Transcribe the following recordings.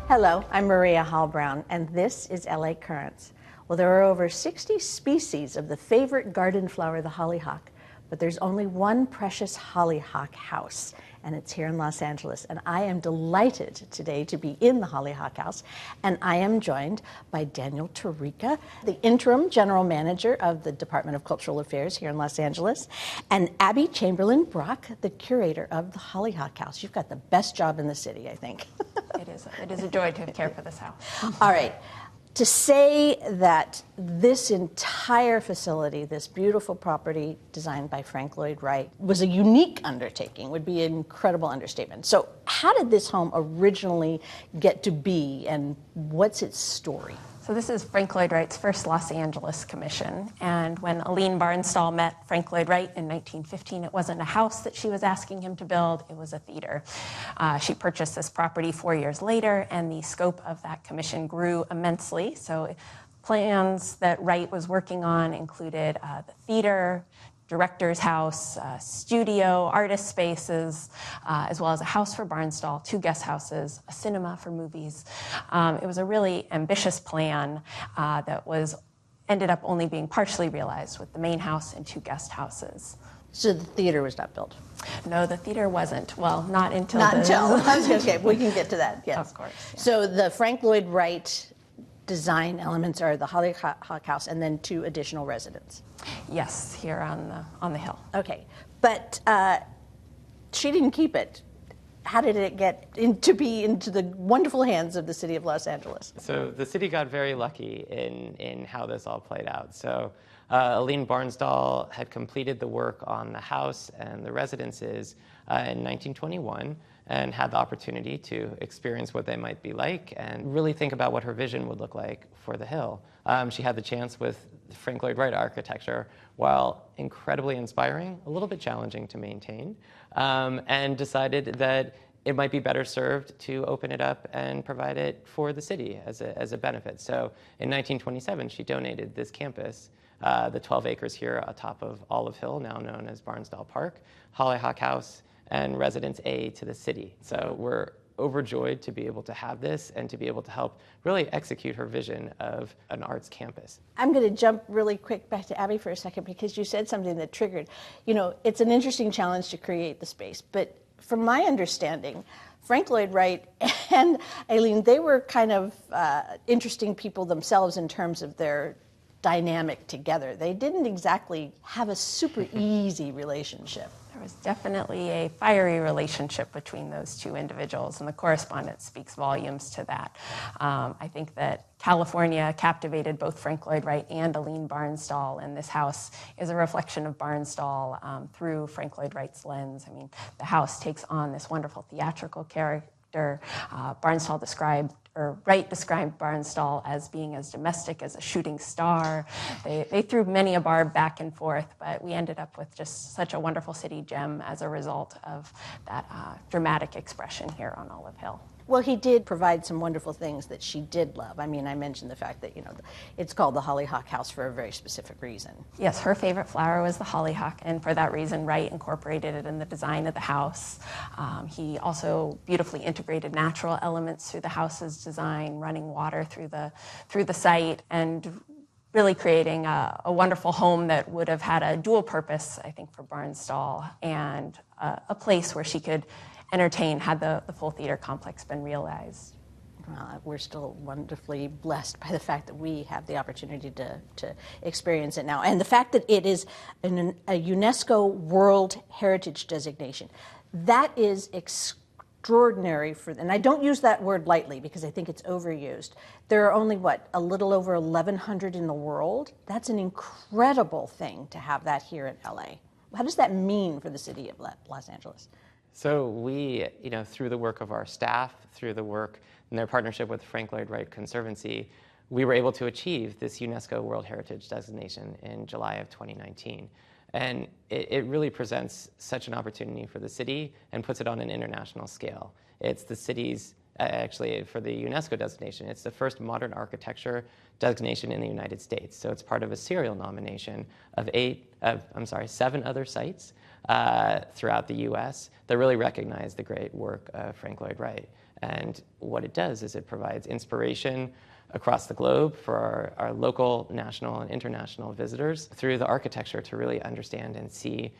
Hello, I'm Maria Hall Brown, and this is LA Currents. Well, there are over 60 species of the favorite garden flower, the hollyhock, but there's only one precious hollyhock house, and it's here in Los Angeles. And I am delighted today to be in the Hollyhock House, and I am joined by Daniel Tarica, the interim general manager of the Department of Cultural Affairs here in Los Angeles, and Abby Chamberlain Brock, the curator of the Hollyhock House. You've got the best job in the city, I think. It is a joy to care for this house. All right. To say that this entire facility, this beautiful property designed by Frank Lloyd Wright, was a unique undertaking would be an incredible understatement. So how did this home originally get to be, and what's its story? So this is Frank Lloyd Wright's first Los Angeles commission, and when Aline Barnsdall met Frank Lloyd Wright in 1915, it wasn't a house that she was asking him to build, it was a theater. She purchased this property 4 years later, and the scope of that commission grew immensely. So plans that Wright was working on included the theater, director's house, studio, artist spaces, as well as a house for Barnsdall, 2 guest houses, a cinema for movies. It was a really ambitious plan that ended up only being partially realized with the main house and 2 guest houses. So the theater was not built? No, the theater wasn't. Well, not until Okay, we can get to that, yes. Of course. Yeah. So the Frank Lloyd Wright design elements are the Hollyhock House and then 2 additional residents. Yes, here on the hill. Okay, but she didn't keep it. How did it get into the wonderful hands of the city of Los Angeles? So the city got very lucky in how this all played out. So Aline Barnsdall had completed the work on the house and the residences in 1921 and had the opportunity to experience what they might be like and really think about what her vision would look like for the hill. She had the chance with Frank Lloyd Wright architecture, while incredibly inspiring, a little bit challenging to maintain, and decided that it might be better served to open it up and provide it for the city as a benefit. So in 1927, she donated this campus, the 12 acres here atop of Olive Hill, now known as Barnsdall Park, Hollyhock House, and Residence A to the city. So we're overjoyed to be able to have this and to be able to help really execute her vision of an arts campus. I'm going to jump really quick back to Abby for a second because you said something that triggered. You know, it's an interesting challenge to create the space, but from my understanding, Frank Lloyd Wright and Aline, they were kind of interesting people themselves in terms of their dynamic together. They didn't exactly have a super easy relationship. There was definitely a fiery relationship between those 2 individuals, and the correspondence speaks volumes to that. I think that California captivated both Frank Lloyd Wright and Aline Barnsdall, and this house is a reflection of Barnsdall through Frank Lloyd Wright's lens. I mean, the house takes on this wonderful theatrical character. Wright described Barnsdall as being as domestic as a shooting star. They threw many a barb back and forth, but we ended up with just such a wonderful city gem as a result of that dramatic expression here on Olive Hill. Well, he did provide some wonderful things that she did love. I mean, I mentioned the fact that, you know, it's called the Hollyhock House for a very specific reason. Yes, her favorite flower was the hollyhock, and for that reason, Wright incorporated it in the design of the house. He also beautifully integrated natural elements through the house's design, running water through the site, and really creating a wonderful home that would have had a dual purpose, I think, for Barnsdall, and a place where she could entertain had the full theater complex been realized. Well, we're still wonderfully blessed by the fact that we have the opportunity to experience it now. And the fact that it is a UNESCO World Heritage designation, that is extraordinary and I don't use that word lightly because I think it's overused. There are only, a little over 1,100 in the world? That's an incredible thing to have that here in LA. How does that mean for the city of Los Angeles? So we, through the work of our staff, through the work in their partnership with Frank Lloyd Wright Conservancy, we were able to achieve this UNESCO World Heritage designation in July of 2019. And it really presents such an opportunity for the city and puts it on an international scale. It's the city's, actually for the UNESCO designation, it's the first modern architecture designation in the United States. So it's part of a serial nomination of 7 other sites throughout the U.S. that really recognize the great work of Frank Lloyd Wright. And what it does is it provides inspiration across the globe for our local, national, and international visitors through the architecture to really understand and see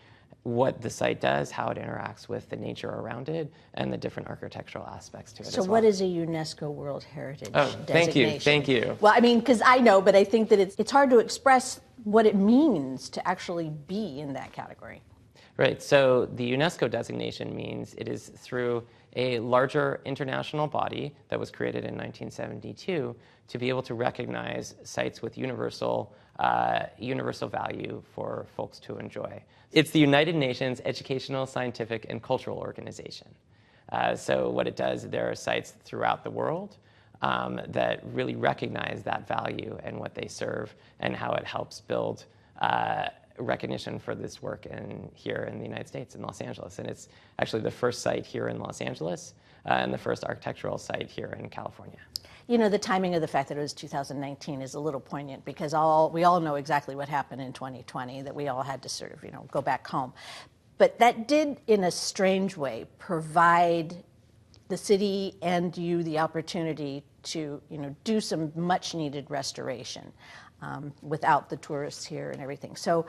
what the site does, how it interacts with the nature around it, and the different architectural aspects to it So as well. what is a UNESCO World Heritage designation? Thank you. Well, I mean, because I know, but I think that it's hard to express what it means to actually be in that category. Right, so the UNESCO designation means it is through a larger international body that was created in 1972 to be able to recognize sites with universal value for folks to enjoy. It's the United Nations Educational, Scientific, and Cultural Organization. So what it does, there are sites throughout the world that really recognize that value and what they serve and how it helps build recognition for this work here in the United States, in Los Angeles. And it's actually the first site here in Los Angeles and the first architectural site here in California. You know, the timing of the fact that it was 2019 is a little poignant because we all know exactly what happened in 2020, that we all had to sort of, go back home. But that did, in a strange way, provide the city and you the opportunity to, do some much-needed restoration without the tourists here and everything. So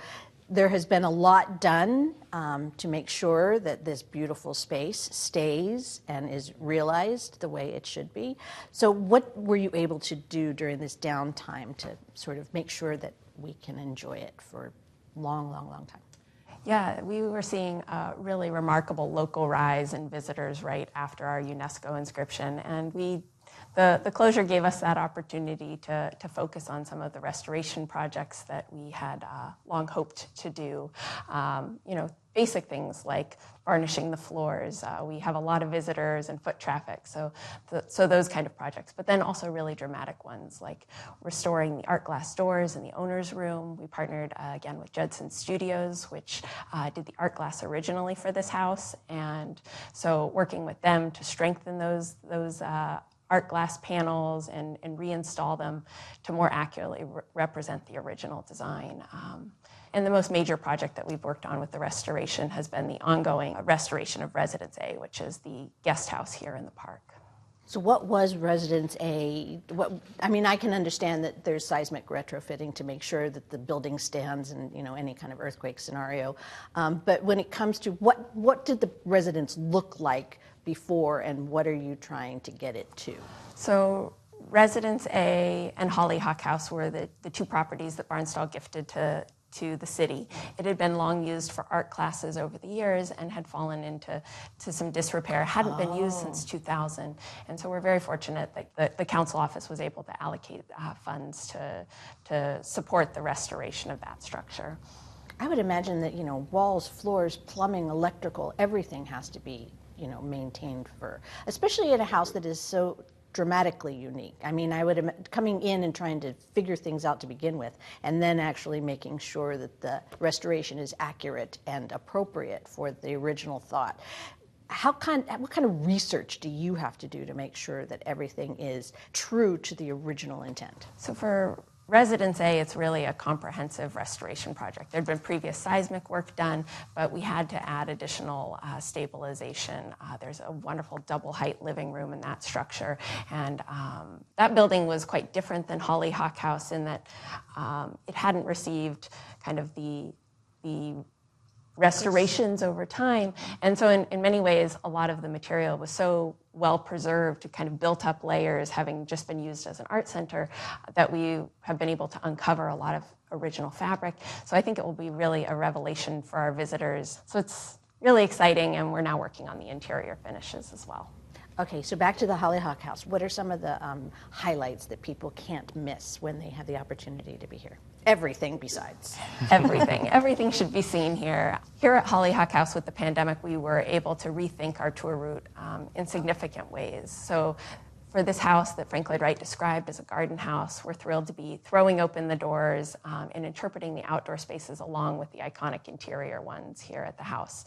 there has been a lot done to make sure that this beautiful space stays and is realized the way it should be. So what were you able to do during this downtime to sort of make sure that we can enjoy it for a long, long, long time? Yeah, we were seeing a really remarkable local rise in visitors right after our UNESCO inscription, and the closure gave us that opportunity to focus on some of the restoration projects that we had long hoped to do. Basic things like varnishing the floors. We have a lot of visitors and foot traffic, so those kind of projects. But then also really dramatic ones like restoring the art glass doors in the owner's room. We partnered again with Judson Studios, which did the art glass originally for this house, and so working with them to strengthen those art glass panels and reinstall them to more accurately represent the original design. And the most major project that we've worked on with the restoration has been the ongoing restoration of Residence A, which is the guest house here in the park. So what was Residence A? I can understand that there's seismic retrofitting to make sure that the building stands in any kind of earthquake scenario. But when it comes to what did the residence look like before, and what are you trying to get it to? So Residence A and Hollyhock House were the two properties that Barnstall gifted to the city. It had been long used for art classes over the years and had fallen into some disrepair, hadn't been used since 2000. And so we're very fortunate that the council office was able to allocate funds to support the restoration of that structure. I would imagine that, walls, floors, plumbing, electrical, everything has to be, maintained especially in a house that is so dramatically unique. I would coming in and trying to figure things out to begin with, and then actually making sure that the restoration is accurate and appropriate for the original thought. What kind of research do you have to do to make sure that everything is true to the original intent? So for Residence A, it's really a comprehensive restoration project. There had been previous seismic work done, but we had to add additional stabilization. There's a wonderful double-height living room in that structure, and that building was quite different than Hollyhock House in that it hadn't received kind of the restorations over time. And so in many ways, a lot of the material was so well preserved, kind of built up layers, having just been used as an art center, that we have been able to uncover a lot of original fabric. So I think it will be really a revelation for our visitors. So it's really exciting, and we're now working on the interior finishes as well. Okay, so back to the Hollyhock House. What are some of the highlights that people can't miss when they have the opportunity to be here? Everything besides. Everything. Everything should be seen here. Here at Hollyhock House with the pandemic, we were able to rethink our tour route in significant ways. So for this house that Frank Lloyd Wright described as a garden house, we're thrilled to be throwing open the doors and interpreting the outdoor spaces along with the iconic interior ones here at the house.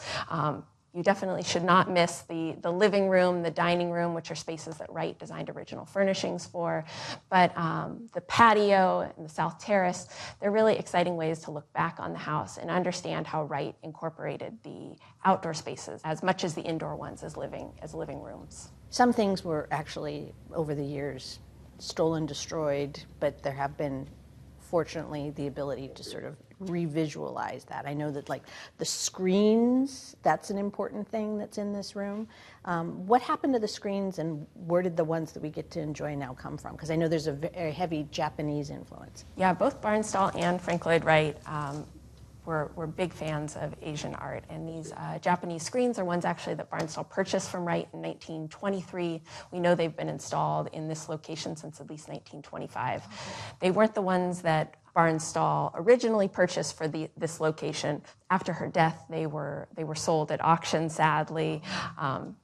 You definitely should not miss the living room, the dining room, which are spaces that Wright designed original furnishings for. But the patio and the south terrace, they're really exciting ways to look back on the house and understand how Wright incorporated the outdoor spaces as much as the indoor ones as living rooms. Some things were actually, over the years, stolen, destroyed, but there have been, fortunately, the ability to sort of revisualize that. I know that, like, the screens, that's an important thing that's in this room. What happened to the screens, and where did the ones that we get to enjoy now come from? Because I know there's a very heavy Japanese influence. Yeah, both Barnstall and Frank Lloyd Wright were big fans of Asian art, and these Japanese screens are ones actually that Barnstall purchased from Wright in 1923. We know they've been installed in this location since at least 1925. They weren't the ones that Barnstall originally purchased for this location. After her death, they were sold at auction, sadly.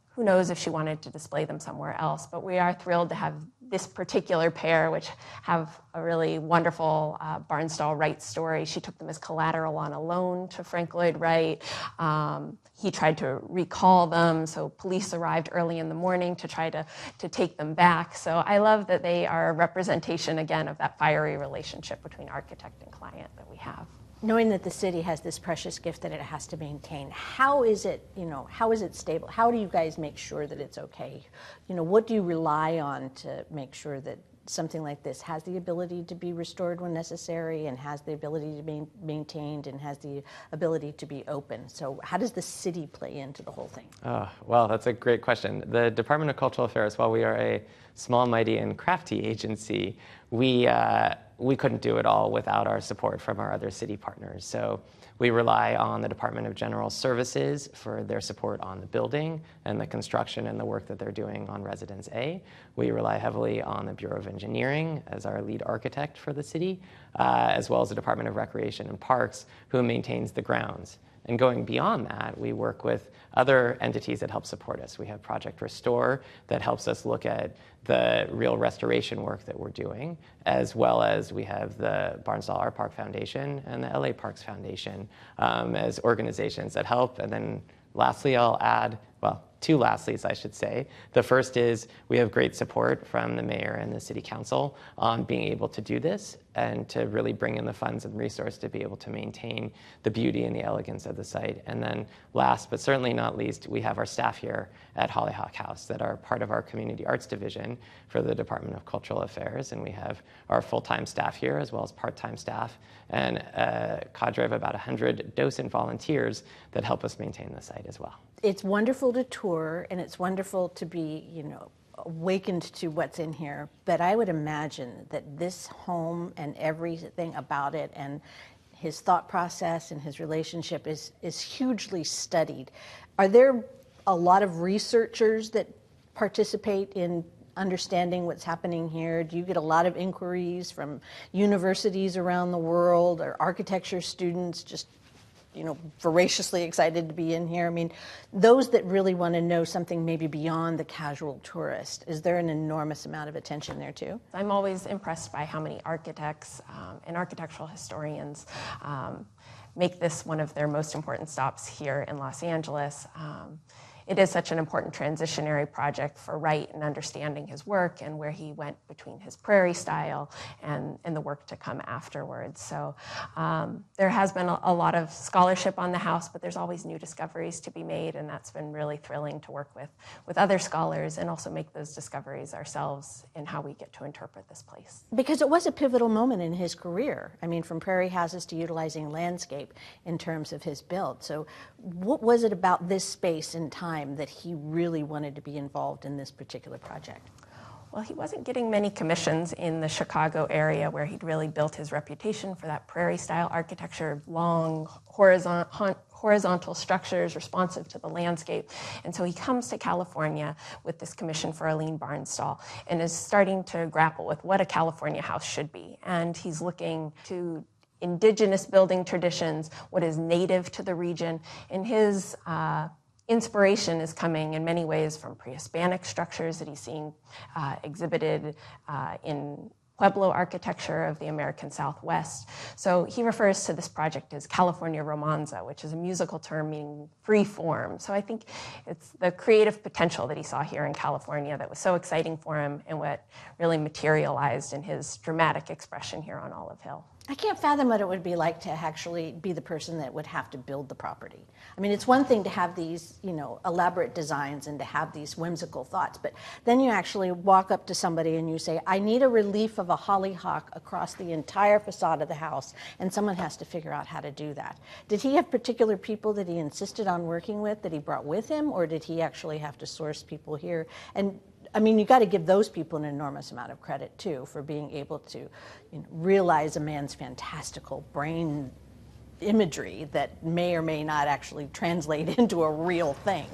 Who knows if she wanted to display them somewhere else, but we are thrilled to have this particular pair, which have a really wonderful Barnstall-Wright story. She took them as collateral on a loan to Frank Lloyd Wright. He tried to recall them, so police arrived early in the morning to try to take them back. So I love that they are a representation, again, of that fiery relationship between architect and client that we have. Knowing that the city has this precious gift that it has to maintain, how is it stable? How do you guys make sure that it's okay? What do you rely on to make sure that something like this has the ability to be restored when necessary, and has the ability to be maintained, and has the ability to be open? So how does the city play into the whole thing? Oh, well, that's a great question. The Department of Cultural Affairs, while we are a small, mighty, and crafty agency, we couldn't do it all without our support from our other city partners. So we rely on the Department of General Services for their support on the building and the construction and the work that they're doing on Residence A. We rely heavily on the Bureau of Engineering as our lead architect for the city, as well as the Department of Recreation and Parks, who maintains the grounds. And going beyond that, we work with other entities that help support us. We have Project Restore that helps us look at the real restoration work that we're doing, as well as we have the Barnstall Art Park Foundation and the LA Parks Foundation as organizations that help. And then lastly, I'll add, well, two lastlies, I should say. The first is we have great support from the mayor and the city council on being able to do this and to really bring in the funds and resource to be able to maintain the beauty and the elegance of the site. And then last, but certainly not least, we have our staff here at Hollyhock House that are part of our community arts division for the Department of Cultural Affairs. And we have our full-time staff here as well as part-time staff and a cadre of about 100 docent volunteers that help us maintain the site as well. It's wonderful to tour, and it's wonderful to be, awakened to what's in here. But I would imagine that this home and everything about it and his thought process and his relationship is hugely studied. Are there a lot of researchers that participate in understanding what's happening here? Do you get a lot of inquiries from universities around the world, or architecture students just voraciously excited to be in here? I mean, those that really want to know something maybe beyond the casual tourist, is there an enormous amount of attention there too? I'm always impressed by how many architects and architectural historians make this one of their most important stops here in Los Angeles. It is such an important transitionary project for Wright in understanding his work and where he went between his prairie style and the work to come afterwards. So there has been a lot of scholarship on the house, but there's always new discoveries to be made, and that's been really thrilling to work with other scholars and also make those discoveries ourselves in how we get to interpret this place. Because it was a pivotal moment in his career. I mean, from prairie houses to utilizing landscape in terms of his build. So what was it about this space and time that he really wanted to be involved in this particular project? Well, he wasn't getting many commissions in the Chicago area where he'd really built his reputation for that prairie-style architecture, long, horizontal structures responsive to the landscape. And so he comes to California with this commission for Arlene Barnstall and is starting to grapple with what a California house should be. And he's looking to indigenous building traditions, what is native to the region. And his inspiration is coming in many ways from pre-Hispanic structures that he's seeing exhibited in Pueblo architecture of the American Southwest. So he refers to this project as California Romanza, which is a musical term meaning free form. So I think it's the creative potential that he saw here in California that was so exciting for him and what really materialized in his dramatic expression here on Olive Hill. I can't fathom what it would be like to actually be the person that would have to build the property. I mean, it's one thing to have these, elaborate designs and to have these whimsical thoughts, but then you actually walk up to somebody and you say, I need a relief of a hollyhock across the entire facade of the house, and someone has to figure out how to do that. Did he have particular people that he insisted on working with, that he brought with him, or did he actually have to source people here? And I mean, you got to give those people an enormous amount of credit, too, for being able to realize a man's fantastical brain imagery that may or may not actually translate into a real thing.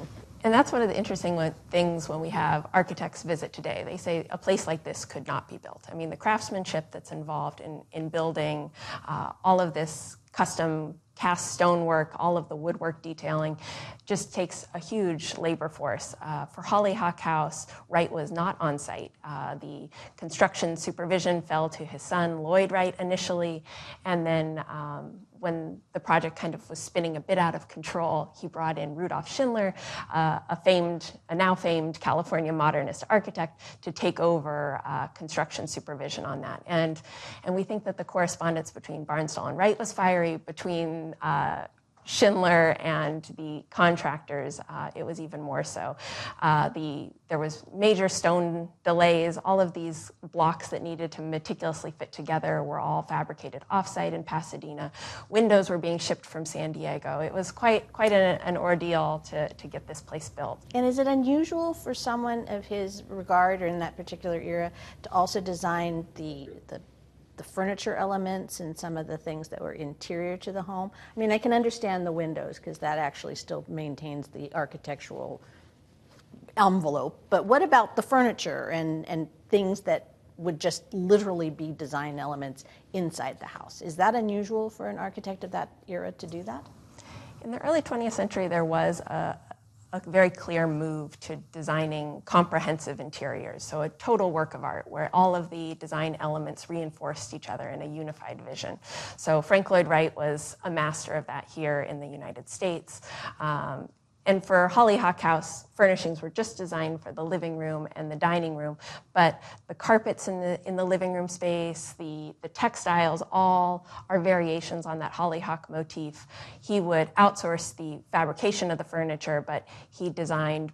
And that's one of the interesting things when we have architects visit today. They say a place like this could not be built. I mean, the craftsmanship that's involved in building all of this custom cast stonework, all of the woodwork detailing, just takes a huge labor force. For Hollyhock House, Wright was not on site. The construction supervision fell to his son, Lloyd Wright, initially, and then when the project kind of was spinning a bit out of control, he brought in Rudolf Schindler, a now famed California modernist architect, to take over construction supervision on that. And we think that the correspondence between Barnsdall and Wright was fiery. Between Schindler and the contractors, it was even more so. There was major stone delays. All of these blocks that needed to meticulously fit together were all fabricated offsite in Pasadena. Windows were being shipped from San Diego. It was quite an ordeal to get this place built. And is it unusual for someone of his regard or in that particular era to also design the furniture elements and some of the things that were interior to the home? I mean, I can understand the windows because that actually still maintains the architectural envelope, but what about the furniture and things that would just literally be design elements inside the house? Is that unusual for an architect of that era to do that? In the early 20th century, there was a very clear move to designing comprehensive interiors, so a total work of art where all of the design elements reinforced each other in a unified vision. So Frank Lloyd Wright was a master of that here in the United States. And for Hollyhock House, furnishings were just designed for the living room and the dining room, but the carpets in the living room space, the textiles, all are variations on that Hollyhock motif. He would outsource the fabrication of the furniture, but he designed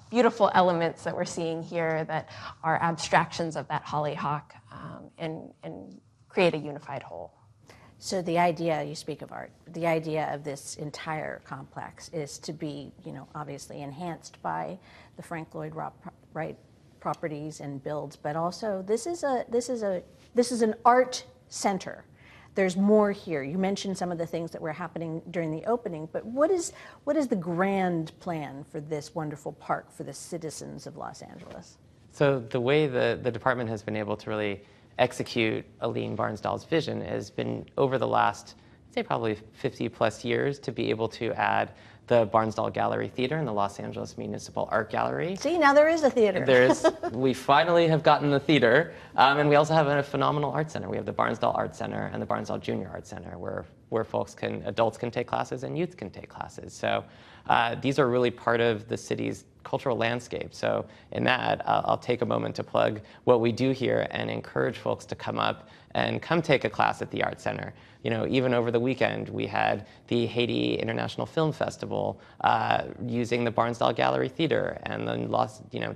beautiful elements that we're seeing here that are abstractions of that Hollyhock and create a unified whole. So the idea, you speak of art, the idea of this entire complex is to be, obviously enhanced by the Frank Lloyd Wright properties and builds, but also this is an art center. There's more here. You mentioned some of the things that were happening during the opening, but what is the grand plan for this wonderful park for the citizens of Los Angeles? So the way the department has been able to really execute Aline Barnsdall's vision has been over the last, I'd say probably 50 plus years, to be able to add the Barnsdall Gallery Theater and the Los Angeles Municipal Art Gallery. See, now there is a theater. We finally have gotten the theater, and we also have a phenomenal art center. We have the Barnsdall Art Center and the Barnsdall Junior Art Center, where adults can take classes and youth can take classes. So these are really part of the city's cultural landscape. So in that, I'll take a moment to plug what we do here and encourage folks to come up and come take a class at the Art Center. Even over the weekend, we had the Haiti International Film Festival using the Barnsdall Gallery Theater, and then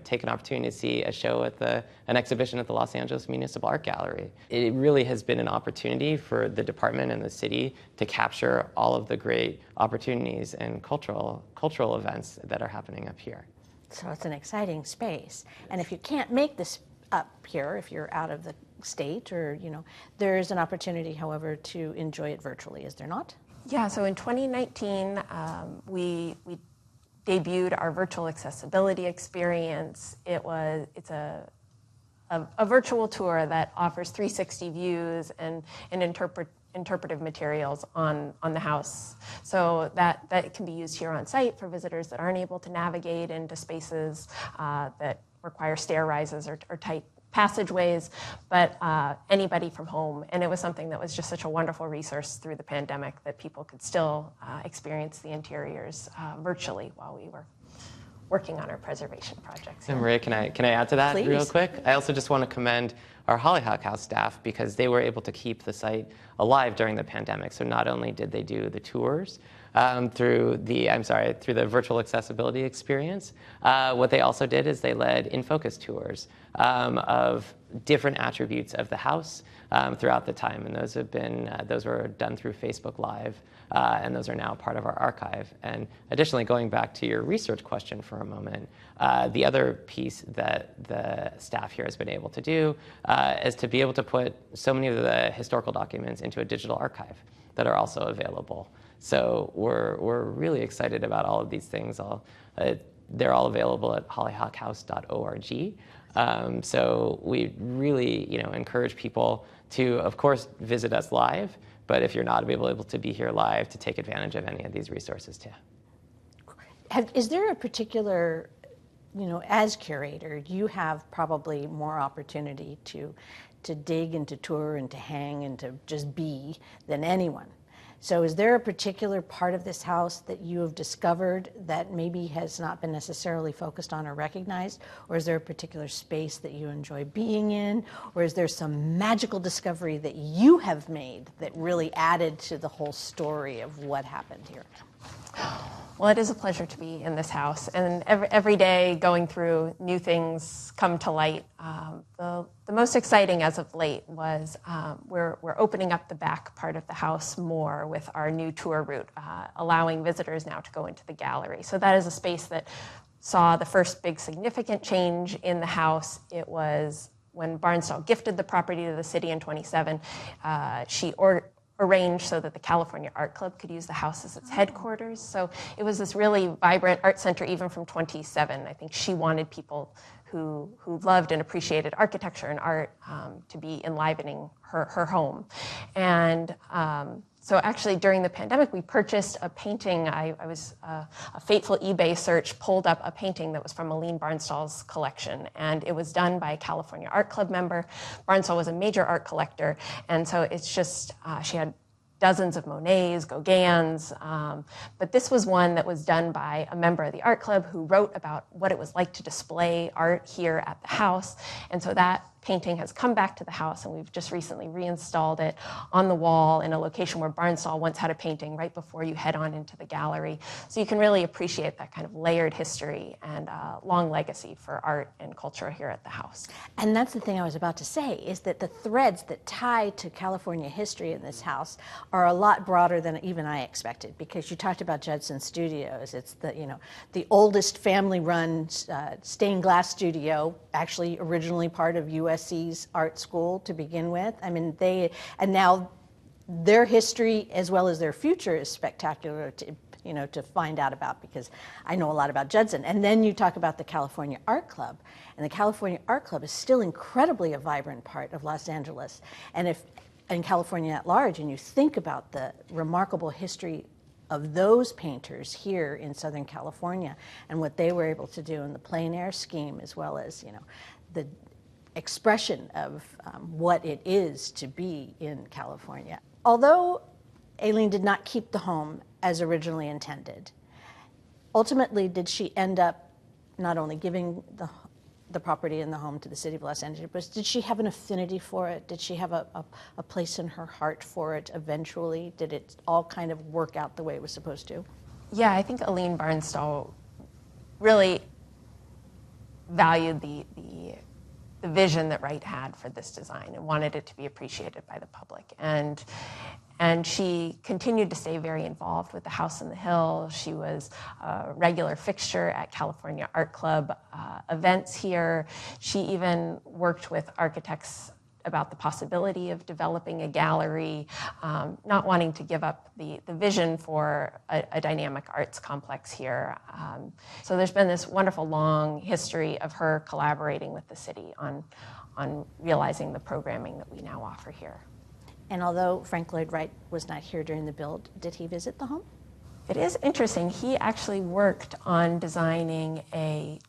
take an opportunity to see a show at an exhibition at the Los Angeles Municipal Art Gallery. It really has been an opportunity for the department and the city to capture all of the great opportunities and cultural events that are happening up here. So it's an exciting space. And if you can't make this up here, if you're out of the state or, there's an opportunity, however, to enjoy it virtually, is there not? Yeah, so in 2019, we debuted our virtual accessibility experience. It's a virtual tour that offers 360 views and interpretive materials on the house. So that can be used here on site for visitors that aren't able to navigate into spaces that require stair rises or tight passageways, but anybody from home. And it was something that was just such a wonderful resource through the pandemic that people could still experience the interiors virtually while we were working on our preservation projects. And Maria, can I add to that Please. real quick? I also just want to commend our Hollyhock House staff because they were able to keep the site alive during the pandemic. So not only did they do the tours through the virtual accessibility experience, what they also did is they led in-focus tours of different attributes of the house throughout the time, and those were done through Facebook Live, and those are now part of our archive. And additionally, going back to your research question for a moment, the other piece that the staff here has been able to do is to be able to put so many of the historical documents into a digital archive that are also available. So we're really excited about all of these things. They're all available at hollyhockhouse.org. So we really, encourage people to, of course, visit us live. But if you're not able to be here live, to take advantage of any of these resources too. Is there a particular, as curator, you have probably more opportunity to dig and to tour and to hang and to just be than anyone. So is there a particular part of this house that you have discovered that maybe has not been necessarily focused on or recognized? Or is there a particular space that you enjoy being in? Or is there some magical discovery that you have made that really added to the whole story of what happened here? Well, it is a pleasure to be in this house, and every day going through new things come to light. The most exciting as of late was we're opening up the back part of the house more with our new tour route, allowing visitors now to go into the gallery. So that is a space that saw the first big significant change in the house. It was when Barnstall gifted the property to the city in 1927. She arranged so that the California Art Club could use the house as its headquarters. So it was this really vibrant art center even from 1927. I think she wanted people who loved and appreciated architecture and art to be enlivening her home. And so actually during the pandemic, we purchased a painting. I was a fateful eBay search pulled up a painting that was from Aline Barnstall's collection, and it was done by a California Art Club member. Barnstall was a major art collector, and so it's just, she had dozens of Monets, Gauguins, but this was one that was done by a member of the art club who wrote about what it was like to display art here at the house. And so that painting has come back to the house, and we've just recently reinstalled it on the wall in a location where Barnstall once had a painting right before you head on into the gallery. So you can really appreciate that kind of layered history and long legacy for art and culture here at the house. And that's the thing I was about to say, is that the threads that tie to California history in this house are a lot broader than even I expected, because you talked about Judson Studios. It's the oldest family-run stained glass studio, actually originally part of USC's art school to begin with. I mean, and now their history as well as their future is spectacular to find out about, because I know a lot about Judson. And then you talk about the California Art Club, and the California Art Club is still incredibly a vibrant part of Los Angeles. And in California at large, and you think about the remarkable history of those painters here in Southern California and what they were able to do in the plein air scheme, as well as the expression of what it is to be in California. Although Aileen did not keep the home as originally intended, ultimately did she end up not only giving the property and the home to the city of Los Angeles, but did she have an affinity for it? Did she have a place in her heart for it eventually? Did it all kind of work out the way it was supposed to? Yeah, I think Aline Barnstall really valued the vision that Wright had for this design and wanted it to be appreciated by the public. And she continued to stay very involved with the House on the Hill. She was a regular fixture at California Art Club events here. She even worked with architects about the possibility of developing a gallery, not wanting to give up the vision for a dynamic arts complex here. So there's been this wonderful long history of her collaborating with the city on realizing the programming that we now offer here. And although Frank Lloyd Wright was not here during the build, did he visit the home? It is interesting. He actually worked on designing a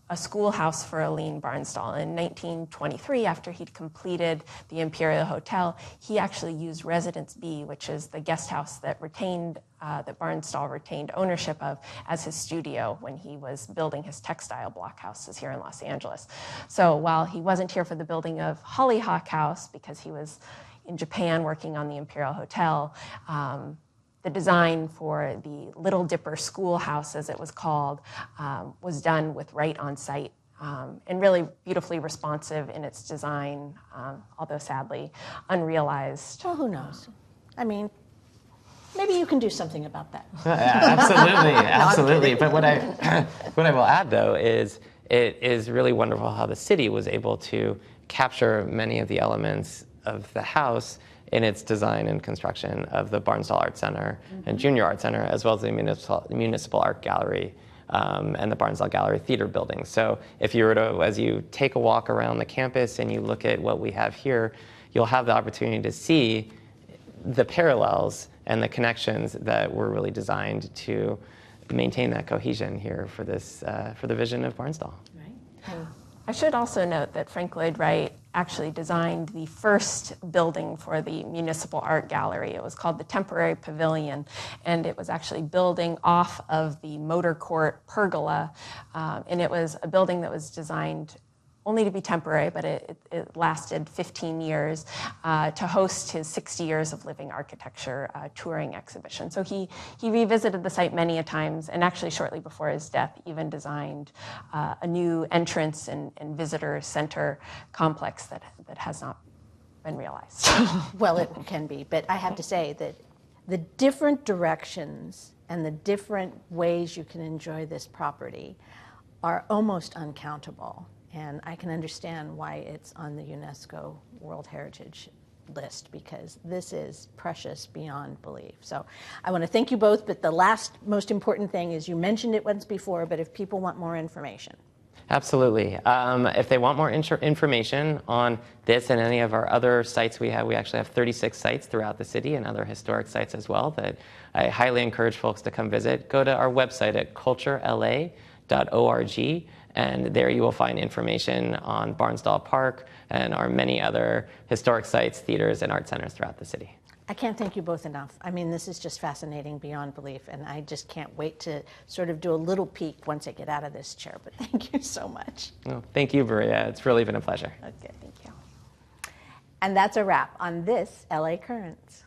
a schoolhouse for Aline Barnsdall. In 1923, after he'd completed the Imperial Hotel, he actually used Residence B, which is the guest house that that Barnsdall retained ownership of, as his studio when he was building his textile block houses here in Los Angeles. So while he wasn't here for the building of Hollyhock House, because he was in Japan working on the Imperial Hotel, the design for the Little Dipper Schoolhouse, as it was called, was done with Wright on site, and really beautifully responsive in its design, although sadly unrealized. Well, who knows? I mean, maybe you can do something about that. Absolutely. But what I will add, though, is it is really wonderful how the city was able to capture many of the elements of the house in its design and construction of the Barnsdall Art Center and Junior Art Center, as well as the Municipal Art Gallery and the Barnsdall Gallery Theater building. So if you were to, as you take a walk around the campus and you look at what we have here, you'll have the opportunity to see the parallels and the connections that were really designed to maintain that cohesion here for this, for the vision of Barnsdall. Right. I should also note that Frank Lloyd Wright actually designed the first building for the Municipal Art Gallery. It was called the Temporary Pavilion, and it was actually building off of the Motor Court pergola, and it was a building that was designed only to be temporary, but it lasted 15 years to host his 60 Years of Living Architecture touring exhibition. So he revisited the site many a times, and actually shortly before his death even designed a new entrance and visitor center complex that has not been realized. Well, it can be, but I have to say that the different directions and the different ways you can enjoy this property are almost uncountable. And I can understand why it's on the UNESCO World Heritage list, because this is precious beyond belief. So I want to thank you both, but the last most important thing is you mentioned it once before, but if people want more information. Absolutely. If they want more information on this and any of our other sites we actually have 36 sites throughout the city and other historic sites as well that I highly encourage folks to come visit. Go to our website at culturela.org. And there you will find information on Barnsdall Park and our many other historic sites, theaters, and art centers throughout the city. I can't thank you both enough. I mean, this is just fascinating beyond belief, and I just can't wait to sort of do a little peek once I get out of this chair. But thank you so much. Oh, thank you, Maria. It's really been a pleasure. Okay, thank you. And that's a wrap on this LA Currents.